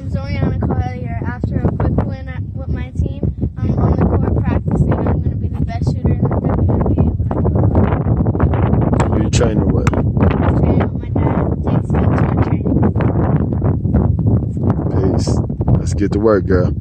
I'm Zoriana Collier. After a quick win with my team, I'm on the court practicing. I'm going to be the best shooter in the WNBA when I grow up. Who you training with? I'm training with my dad. JC training. Peace. Let's get to work, girl.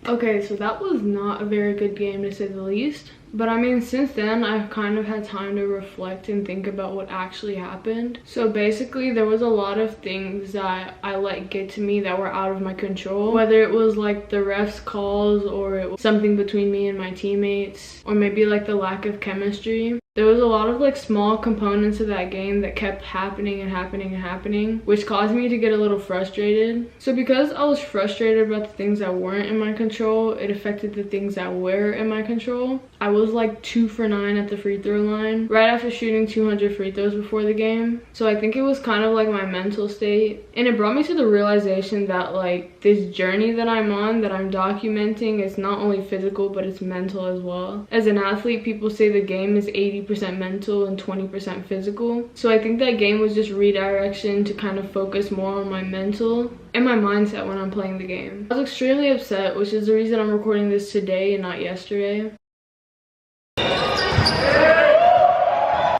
Okay, so that was not a very good game to say the least. But I mean, since then, I've kind of had time to reflect and think about what actually happened. So basically, there was a lot of things that I let get to me that were out of my control. Whether it was like the ref's calls, or it was something between me and my teammates, or maybe like the lack of chemistry. There was a lot of like small components of that game that kept happening and happening and happening, which caused me to get a little frustrated. So because I was frustrated about the things that weren't in my control, it affected the things that were in my control. I was like 2 for 9 at the free throw line right after shooting 200 free throws before the game. So I think it was kind of like my mental state, and it brought me to the realization that like this journey that I'm on, that I'm documenting, is not only physical but it's mental as well. As an athlete, people say the game is 80% mental and 20% physical. So I think that game was just redirection to kind of focus more on my mental and my mindset when I'm playing the game. I was extremely upset, which is the reason I'm recording this today and not yesterday.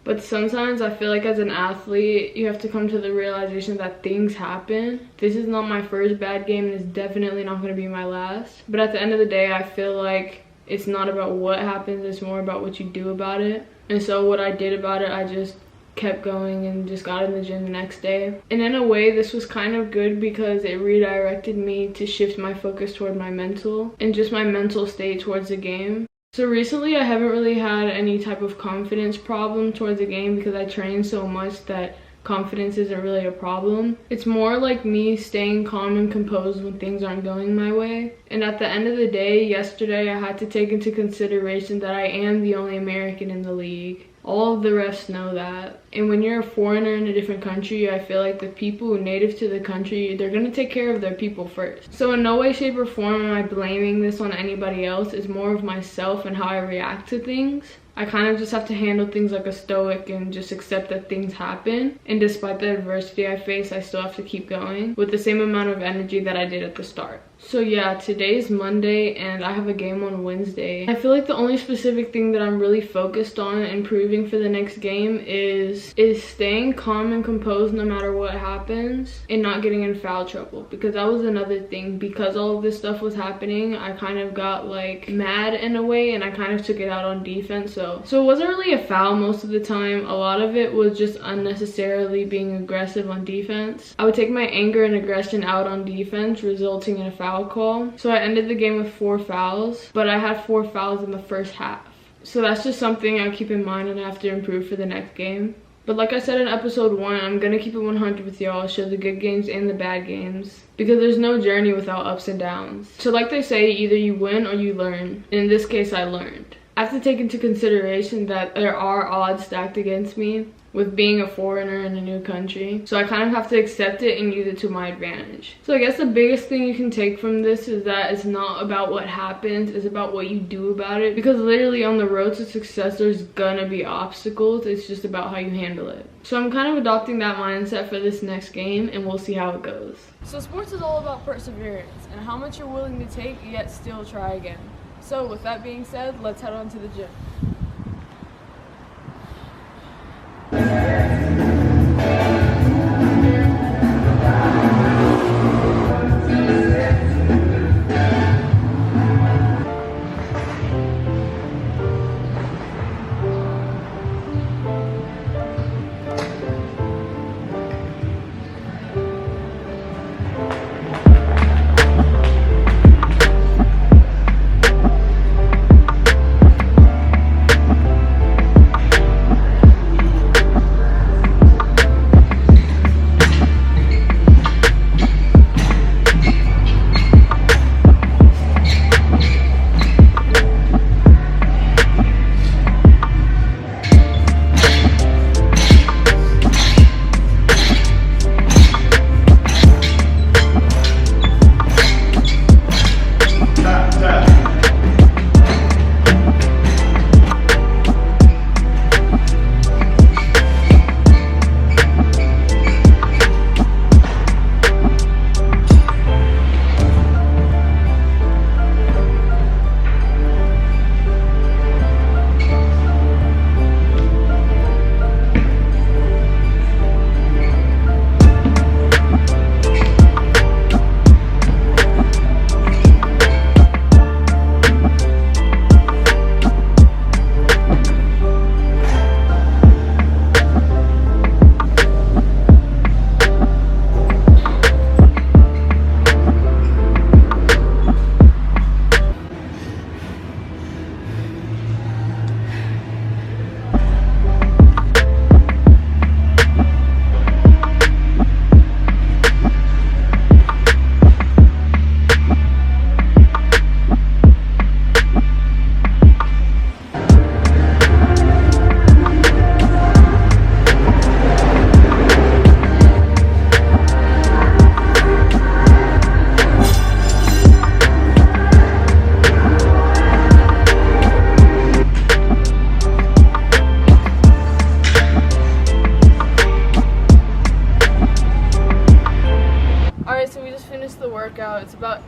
But sometimes I feel like as an athlete, you have to come to the realization that things happen. This is not my first bad game, and it's definitely not going to be my last. But at the end of the day, I feel like it's not about what happens, it's more about what you do about it. And so what I did about it, I just kept going and just got in the gym the next day. And in a way, this was kind of good because it redirected me to shift my focus toward my mental and just my mental state towards the game. So recently I haven't really had any type of confidence problem towards the game because I train so much that confidence isn't really a problem. It's more like me staying calm and composed when things aren't going my way. And at the end of the day, yesterday I had to take into consideration that I am the only American in the league. All of the refs know that. And when you're a foreigner in a different country, I feel like the people native to the country, they're gonna take care of their people first. So in no way, shape, or form am I blaming this on anybody else. It's more of myself and how I react to things. I kind of just have to handle things like a stoic and just accept that things happen. And despite the adversity I face, I still have to keep going with the same amount of energy that I did at the start. So yeah, today's Monday and I have a game on Wednesday. I feel like the only specific thing that I'm really focused on improving for the next game is staying calm and composed no matter what happens and not getting in foul trouble, because that was another thing. Because all of this stuff was happening, I kind of got like mad in a way and I kind of took it out on defense. So it wasn't really a foul most of the time. A lot of it was just unnecessarily being aggressive on defense. I would take my anger and aggression out on defense, resulting in a foul call. So I ended the game with 4 fouls, but I had 4 fouls in the first half. So that's just something I keep in mind and I have to improve for the next game. But like I said in episode 1, I'm gonna keep it 100 with y'all, show the good games and the bad games, because there's no journey without ups and downs. So like they say, either you win or you learn. In this case, I learned. I have to take into consideration that there are odds stacked against me with being a foreigner in a new country. So I kind of have to accept it and use it to my advantage. So I guess the biggest thing you can take from this is that it's not about what happens, it's about what you do about it. Because literally on the road to success, there's gonna be obstacles. It's just about how you handle it. So I'm kind of adopting that mindset for this next game, and we'll see how it goes. So sports is all about perseverance and how much you're willing to take, yet still try again. So with that being said, let's head on to the gym.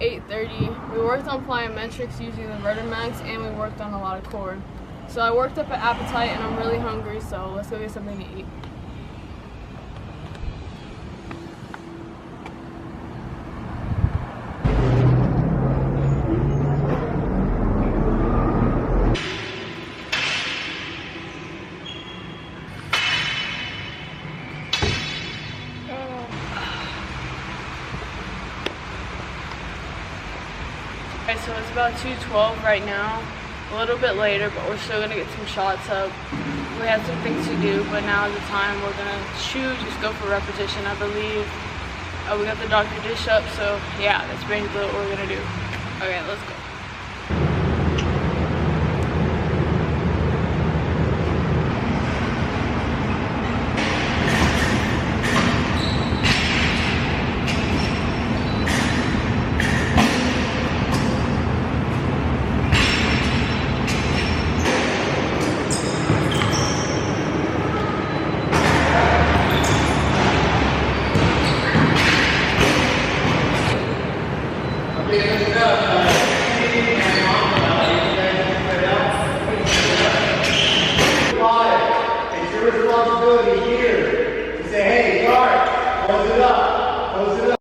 8:30. We worked on plyometrics using the Vertimax, and we worked on a lot of core. So I worked up an appetite and I'm really hungry, so let's go get something to eat. Okay, so it's about 2:12 right now, a little bit later, but we're still gonna get some shots up. We had some things to do, but now is the time we're gonna just go for repetition, I believe. We got the Dr. Dish up, so yeah, that's basically what we're gonna do. Okay, let's go. It's your responsibility here to say, hey, guard, close it up, close it up.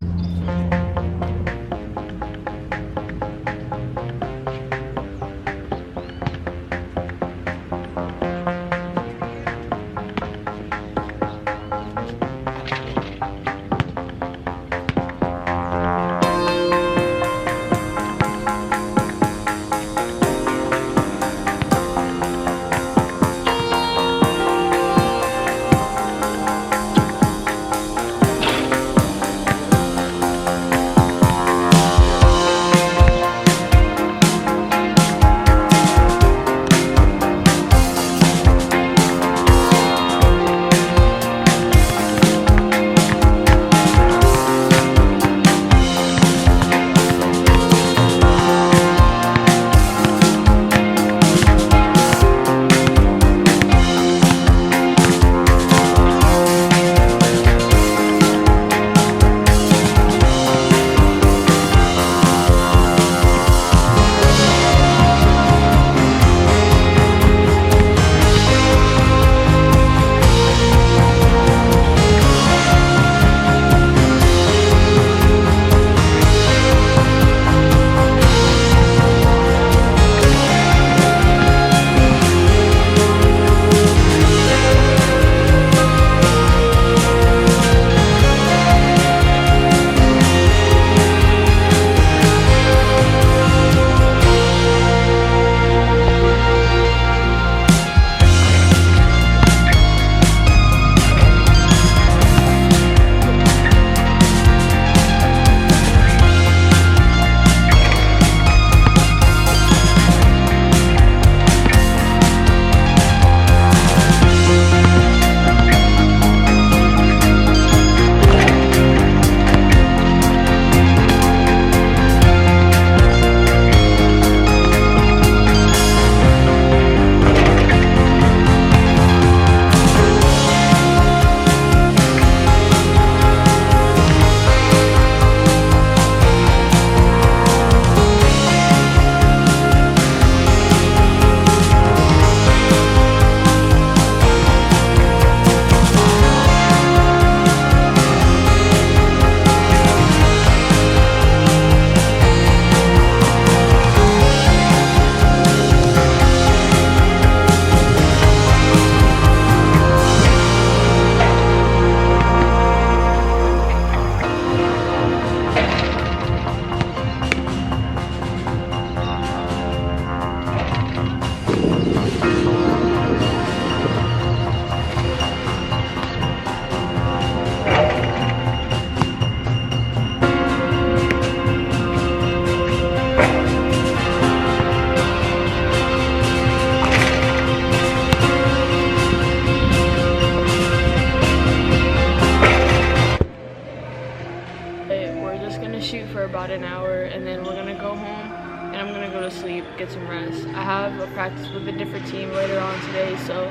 shoot for about an hour, and then we're gonna go home and I'm gonna go to sleep, get some rest. I have a practice with a different team later on today, so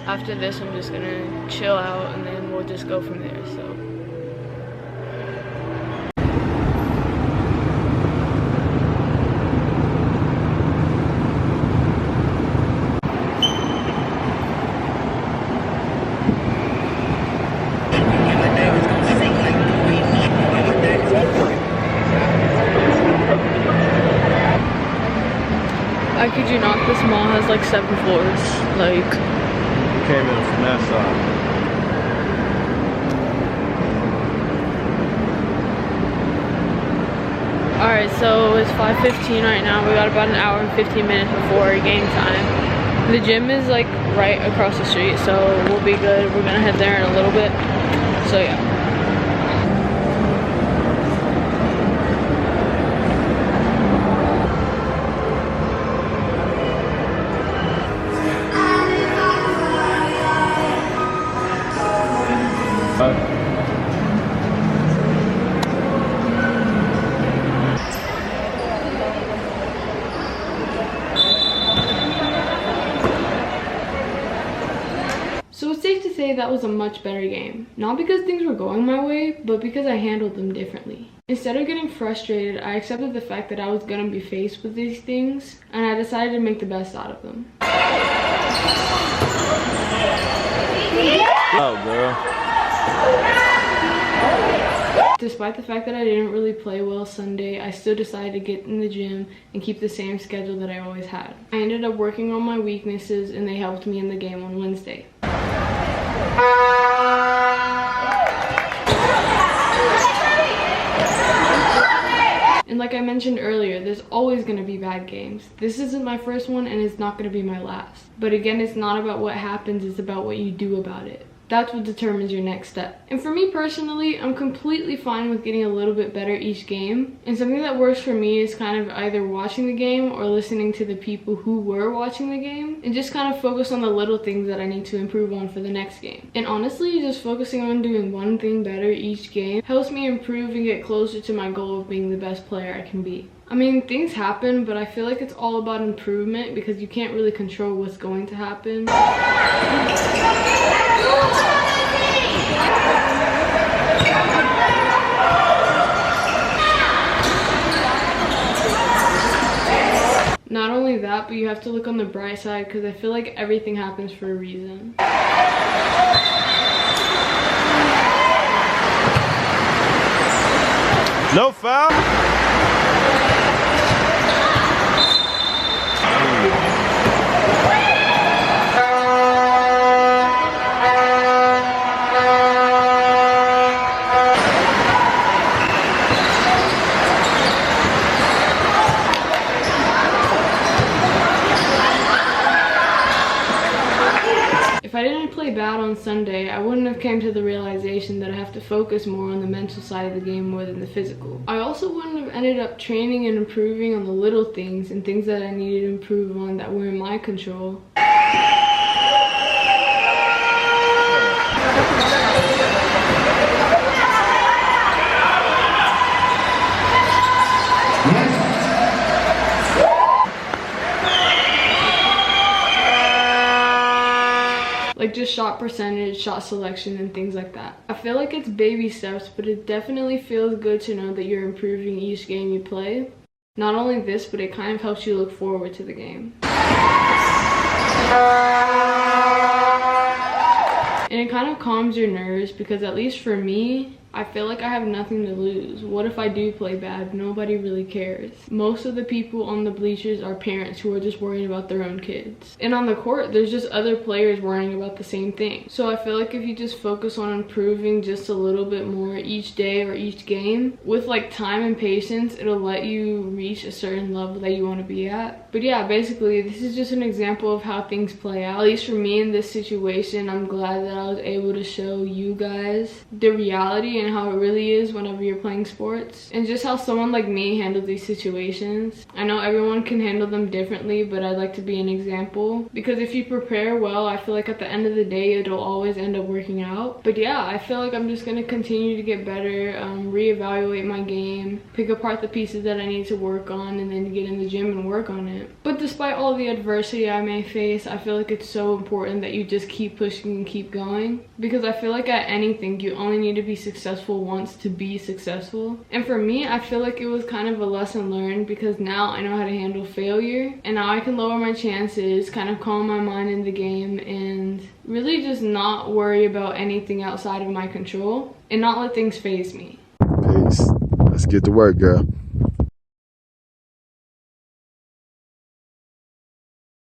after this I'm just gonna chill out and then we'll just go from there. So has like 7 floors. Like, Came in from that side. alright, so it's 5:15 right now. We got about an hour and 15 minutes before game time. The gym is like right across the street, so we'll be good. We're gonna head there in a little bit. So yeah. So it's safe to say that was a much better game. Not because things were going my way, but because I handled them differently. Instead of getting frustrated, I accepted the fact that I was gonna be faced with these things, and I decided to make the best out of them. Oh, girl. Despite the fact that I didn't really play well Sunday, I still decided to get in the gym and keep the same schedule that I always had. I ended up working on my weaknesses, and they helped me in the game on Wednesday. And like I mentioned earlier, there's always going to be bad games. This isn't my first one, and it's not going to be my last. But again, it's not about what happens, it's about what you do about it. That's what determines your next step. And for me personally, I'm completely fine with getting a little bit better each game. And something that works for me is kind of either watching the game or listening to the people who were watching the game, and just kind of focus on the little things that I need to improve on for the next game. And honestly, just focusing on doing one thing better each game helps me improve and get closer to my goal of being the best player I can be. I mean, things happen, but I feel like it's all about improvement because you can't really control what's going to happen. Not only that, but you have to look on the bright side because I feel like everything happens for a reason. No foul? If I didn't play bad on Sunday, I wouldn't have came to the realization that I have to focus more on the mental side of the game more than the physical. I also wouldn't have ended up training and improving on the little things and things that I needed to improve on that were in my control. Like just shot percentage, shot selection, and things like that. I feel like it's baby steps, but it definitely feels good to know that you're improving each game you play. Not only this, but it kind of helps you look forward to the game. And it kind of calms your nerves because, at least for me, I feel like I have nothing to lose. What if I do play bad? Nobody really cares. Most of the people on the bleachers are parents who are just worrying about their own kids. And on the court, there's just other players worrying about the same thing. So I feel like if you just focus on improving just a little bit more each day or each game, with like time and patience, it'll let you reach a certain level that you want to be at. But yeah, basically, this is just an example of how things play out. At least for me in this situation, I'm glad that I was able to show you guys the reality and how it really is whenever you're playing sports, and just how someone like me handles these situations. I know everyone can handle them differently, but I'd like to be an example because if you prepare well, I feel like at the end of the day it'll always end up working out. But yeah, I feel like I'm just gonna continue to get better, reevaluate my game, pick apart the pieces that I need to work on, and then get in the gym and work on it. But despite all the adversity I may face, I feel like it's so important that you just keep pushing and keep going, because I feel like at anything you only need to be successful once to be successful. And for me, I feel like it was kind of a lesson learned because now I know how to handle failure, and now I can lower my chances, kind of calm my mind in the game, and really just not worry about anything outside of my control and not let things faze me. Peace. Let's get to work, girl.